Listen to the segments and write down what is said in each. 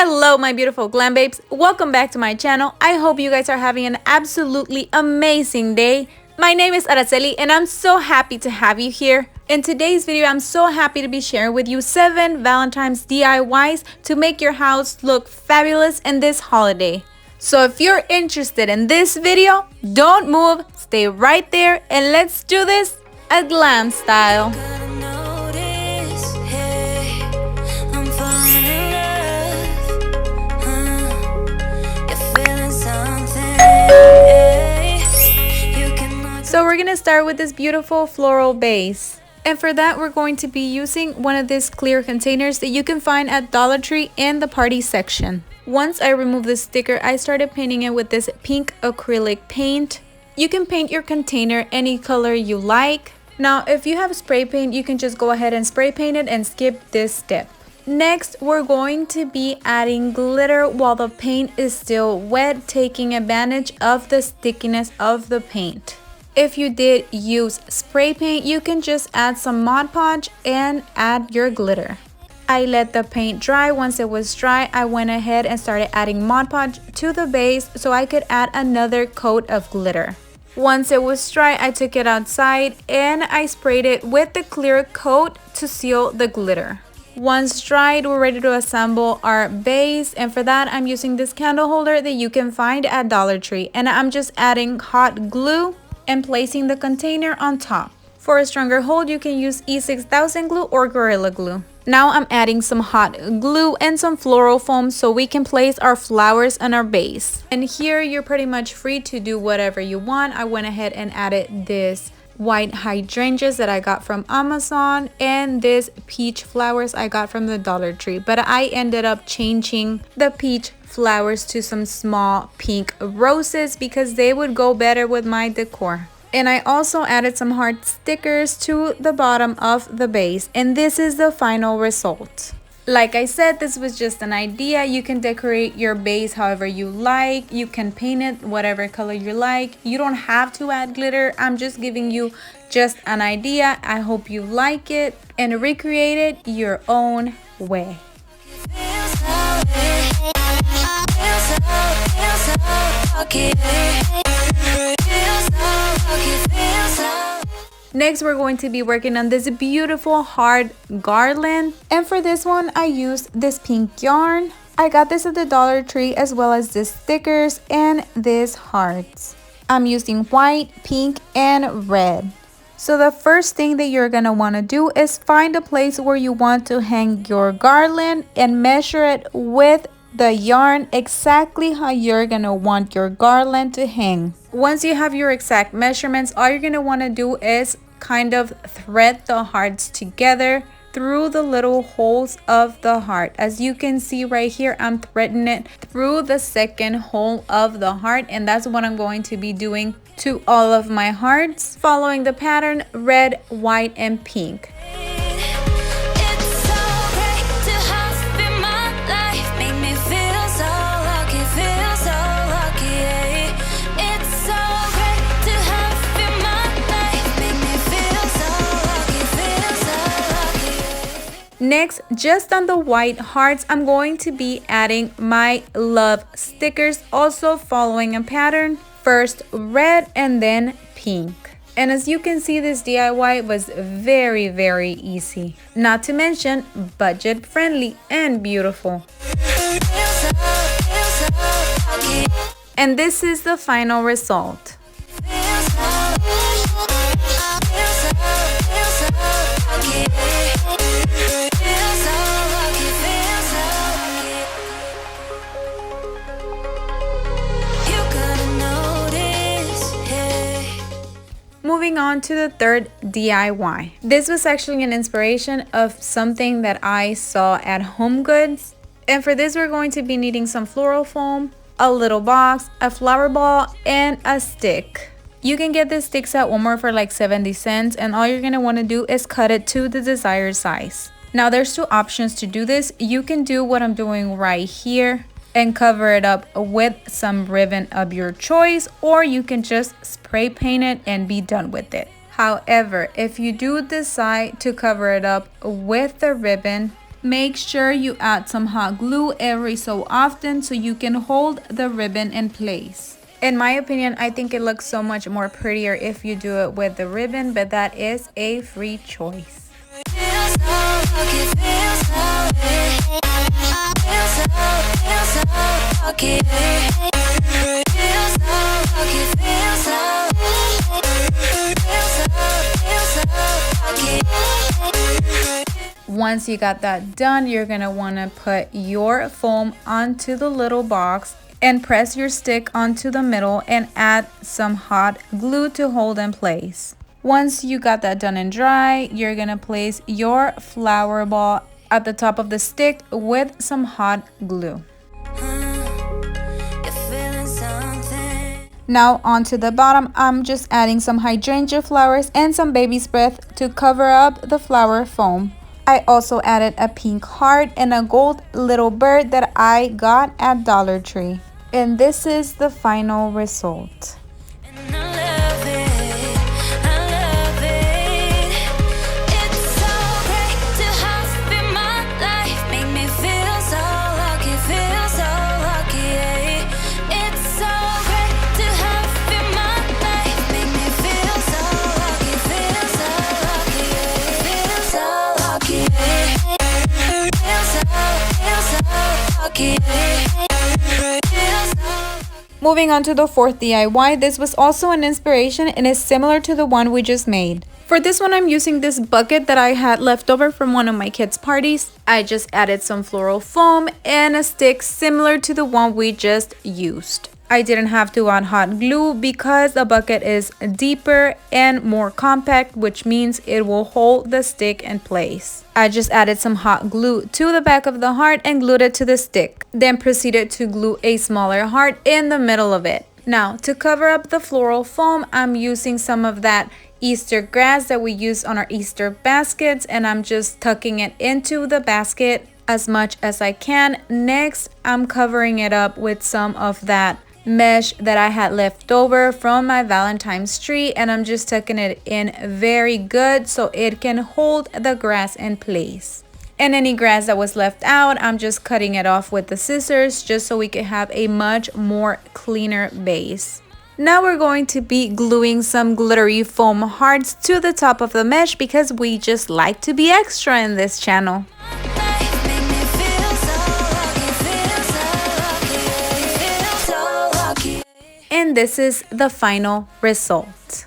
Hello my beautiful glam babes, welcome back to my channel. I hope you guys are having an absolutely amazing day. My name is Araceli and I'm so happy to have you here. In today's video, I'm so happy to be sharing with you 7 Valentine's DIYs to make your house look fabulous in this holiday. So if you're interested in this video, don't move, stay right there and let's do this a glam style. So we're gonna start with this beautiful floral base. And for that, we're going to be using one of these clear containers that you can find at Dollar Tree in the party section. Once I removed the sticker, I started painting it with this pink acrylic paint. You can paint your container any color you like. Now, if you have spray paint, you can just go ahead and spray paint it and skip this step. Next, we're going to be adding glitter while the paint is still wet, taking advantage of the stickiness of the paint. If you did use spray paint, you can just add some Mod Podge and add your glitter. I let the paint dry. Once it was dry, I went ahead and started adding Mod Podge to the base so I could add another coat of glitter. Once it was dry, I took it outside and I sprayed it with the clear coat to seal the glitter. Once dried, we're ready to assemble our base, and for that I'm using this candle holder that you can find at Dollar Tree, and I'm just adding hot glue and placing the container on top. For a stronger hold, you can use E6000 glue or Gorilla Glue. Now I'm adding some hot glue and some floral foam so we can place our flowers on our base. And here you're pretty much free to do whatever you want. I went ahead and added this white hydrangeas that I got from Amazon and this peach flowers I got from the Dollar Tree, but I ended up changing the peach flowers to some small pink roses because they would go better with my decor. And I also added some heart stickers to the bottom of the base, and this is the final result. Like I said, this was just an idea. You can decorate your base however you like. You can paint it whatever color you like. You don't have to add glitter. I'm just giving you just an idea. I hope you like it and recreate it your own way. Next, we're going to be working on this beautiful heart garland, and for this one I used this pink yarn. I got this at the Dollar Tree, as well as these stickers and these hearts. I'm using white, pink, and red. So the first thing that you're gonna want to do is find a place where you want to hang your garland and measure it with the yarn exactly how you're gonna want your garland to hang. Once you have your exact measurements, all you're gonna want to do is kind of thread the hearts together through the little holes of the heart. As you can see right here, I'm threading it through the second hole of the heart, and that's what I'm going to be doing to all of my hearts, following the pattern red, white, and pink. Next, just on the white hearts, I'm going to be adding my love stickers, also following a pattern, first red and then pink. And as you can see, this DIY was very easy, not to mention budget friendly and beautiful. And this is the final result. Moving on to the third DIY. This was actually an inspiration of something that I saw at Home Goods. And for this, we're going to be needing some floral foam, a little box, a flower ball, and a stick. You can get the sticks at Walmart for like 70 cents, and all you're gonna want to do is cut it to the desired size. Now there's two options to do this. You can do what I'm doing right here and cover it up with some ribbon of your choice, or you can just spray paint it and be done with it. However, if you do decide to cover it up with the ribbon, Make sure you add some hot glue every so often so you can hold the ribbon in place. In my opinion, I think it looks so much more prettier if you do it with the ribbon, but that is a free choice. Once you got that done, you're gonna wanna put your foam onto the little box and press your stick onto the middle and add some hot glue to hold in place. Once you got that done and dry, you're gonna place your flower ball at the top of the stick with some hot glue. Now onto the bottom, I'm just adding some hydrangea flowers and some baby's breath to cover up the flower foam. I also added a pink heart and a gold little bird that I got at Dollar Tree. And this is the final result. Moving on to the fourth DIY, this was also an inspiration and is similar to the one we just made. For this one, I'm using this bucket that I had left over from one of my kids' parties. I just added some floral foam and a stick similar to the one we just used. I didn't have to add hot glue because the bucket is deeper and more compact, which means it will hold the stick in place. I just added some hot glue to the back of the heart and glued it to the stick. Then proceeded to glue a smaller heart in the middle of it. Now, to cover up the floral foam, I'm using some of that Easter grass that we use on our Easter baskets, and I'm just tucking it into the basket as much as I can. Next, I'm covering it up with some of that mesh that I had left over from my Valentine's tree, and I'm just tucking it in very good so it can hold the grass in place. And any grass that was left out, I'm just cutting it off with the scissors just so we can have a much more cleaner base. Now we're going to be gluing some glittery foam hearts to the top of the mesh because we just like to be extra in this channel. And this is the final result.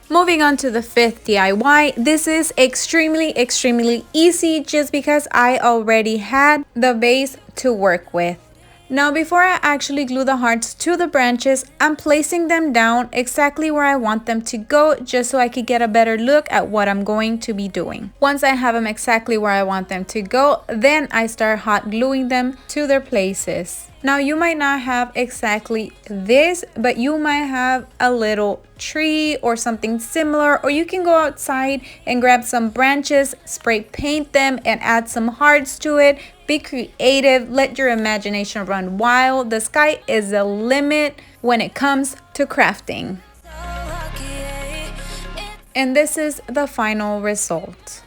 Moving on to the fifth DIY, this is extremely easy just because I already had the base to work with. Now before I actually glue the hearts to the branches, I'm placing them down exactly where I want them to go just so I could get a better look at what I'm going to be doing. Once I have them exactly where I want them to go, then I start hot gluing them to their places. Now you might not have exactly this, but you might have a little tree or something similar, or you can go outside and grab some branches, spray paint them and add some hearts to it. Be creative, let your imagination run wild. The sky is the limit when it comes to crafting. And this is the final result.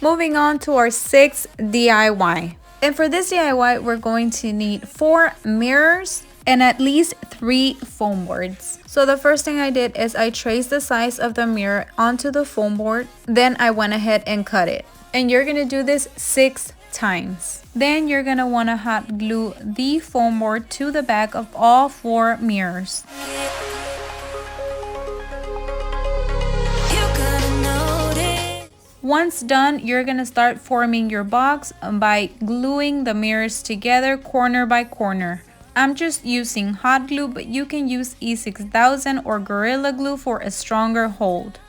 Moving on to our sixth DIY. And for this DIY, we're going to need 4 mirrors and at least 3 foam boards. So the first thing I did is I traced the size of the mirror onto the foam board. Then I went ahead and cut it. And you're gonna do this 6 times. Then you're gonna wanna hot glue the foam board to the back of all 4 mirrors. Once done, you're gonna start forming your box by gluing the mirrors together corner by corner. I'm just using hot glue, but you can use E6000 or Gorilla Glue for a stronger hold.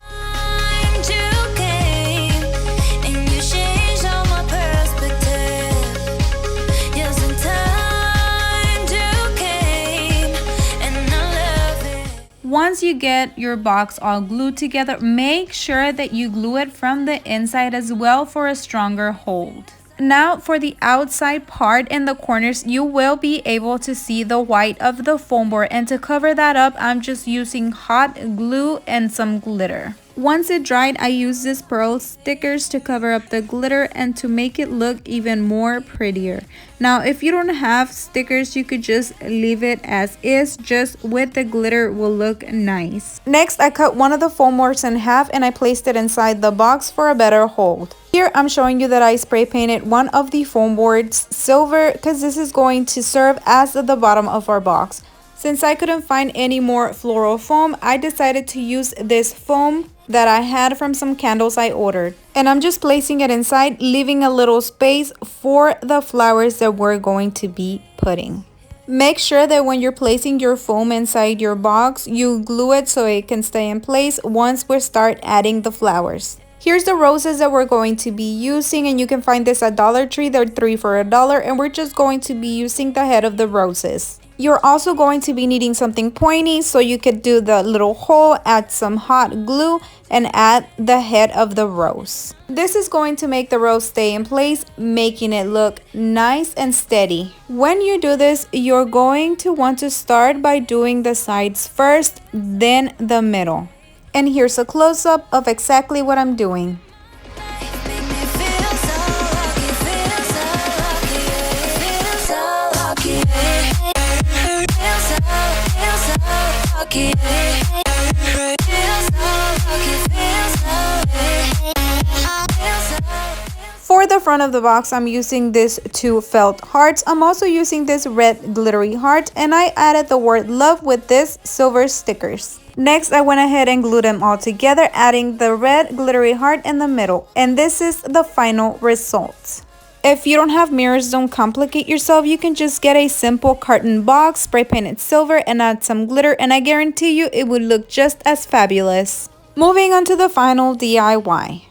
Once you get your box all glued together, make sure that you glue it from the inside as well for a stronger hold. Now for the outside part and the corners, you will be able to see the white of the foam board, and to cover that up, I'm just using hot glue and some glitter. Once it dried, I used these pearl stickers to cover up the glitter and to make it look even more prettier. Now, if you don't have stickers, you could just leave it as is, just with the glitter will look nice. Next, I cut one of the foam boards in half and I placed it inside the box for a better hold. Here, I'm showing you that I spray painted one of the foam boards silver because this is going to serve as the bottom of our box. Since I couldn't find any more floral foam, I decided to use this foam that I had from some candles I ordered. And I'm just placing it inside, leaving a little space for the flowers that we're going to be putting. Make sure that when you're placing your foam inside your box, you glue it so it can stay in place once we start adding the flowers. Here's the roses that we're going to be using, and you can find this at Dollar Tree. They're 3 for $1, and we're just going to be using the head of the roses. You're also going to be needing something pointy, so you could do the little hole, add some hot glue, and add the head of the rose. This is going to make the rose stay in place, making it look nice and steady. When you do this, you're going to want to start by doing the sides first, then the middle. And here's a close-up of exactly what I'm doing. For the front of the box, I'm using these 2 felt hearts. I'm also using this red glittery heart, and I added the word love with this silver stickers. Next, I went ahead and glued them all together, adding the red glittery heart in the middle. And this is the final result. If you don't have mirrors, don't complicate yourself. You can just get a simple carton box, spray paint it silver, and add some glitter, and I guarantee you it would look just as fabulous. Moving on to the final DIY.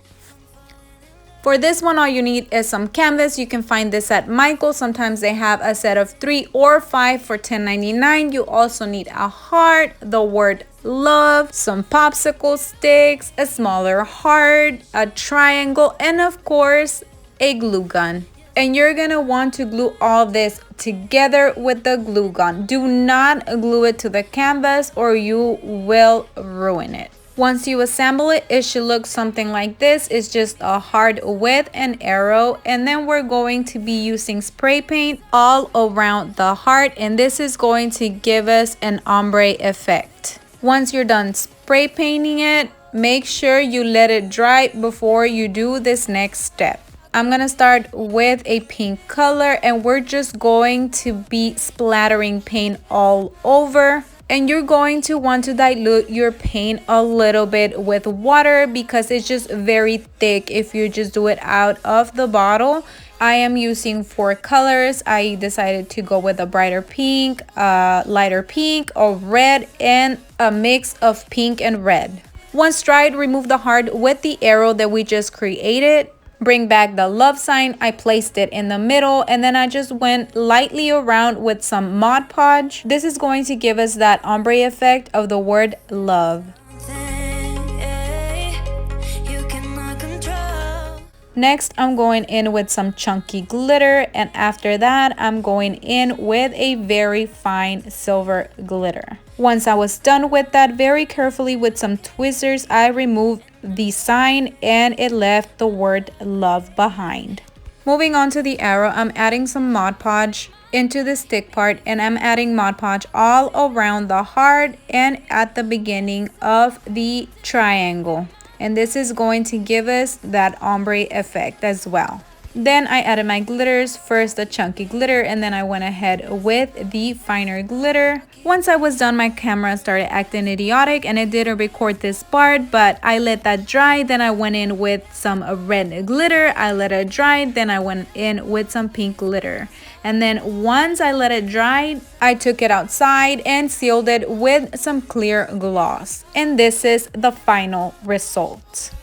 For this one, all you need is some canvas. You can find this at Michael's. Sometimes they have a set of 3 or 5 for $10.99. You also need a heart, the word love, some popsicle sticks, a smaller heart, a triangle, and of course, a glue gun. And you're gonna want to glue all this together with the glue gun. Do not glue it to the canvas or you will ruin it. Once you assemble it, it should look something like this. It's just a heart with an arrow, and then we're going to be using spray paint all around the heart, and this is going to give us an ombre effect. Once you're done spray painting it, make sure you let it dry before you do this next step. I'm gonna start with a pink color, and we're just going to be splattering paint all over. And you're going to want to dilute your paint a little bit with water because it's just very thick if you just do it out of the bottle. I am using 4 colors. I decided to go with a brighter pink, lighter pink, or red, and a mix of pink and red. Once dried, remove the heart with the arrow that we just created. Bring back the love sign. I placed it in the middle, and then I just went lightly around with some Mod Podge. This is going to give us that ombre effect of the word love. Next, I'm going in with some chunky glitter, and after that, I'm going in with a very fine silver glitter. Once I was done with that, very carefully with some tweezers, I removed the sign and it left the word love behind. Moving on to the arrow, I'm adding some Mod Podge into the stick part, and I'm adding Mod Podge all around the heart and at the beginning of the triangle. And this is going to give us that ombre effect as well. Then I added my glitters, first the chunky glitter, and then I went ahead with the finer glitter. Once I was done, my camera started acting idiotic and it didn't record this part, but I let that dry. Then I went in with some red glitter, I let it dry, then I went in with some pink glitter. And then once I let it dry, I took it outside and sealed it with some clear gloss. And this is the final result.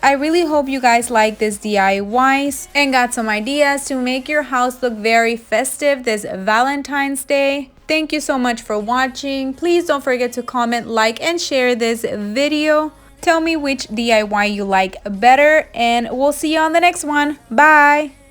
I really hope you guys like this DIYs and got some ideas to make your house look very festive this Valentine's Day. Thank you so much for watching. Please don't forget to comment, like, and share this video. Tell me which DIY you like better, and we'll see you on the next one. Bye!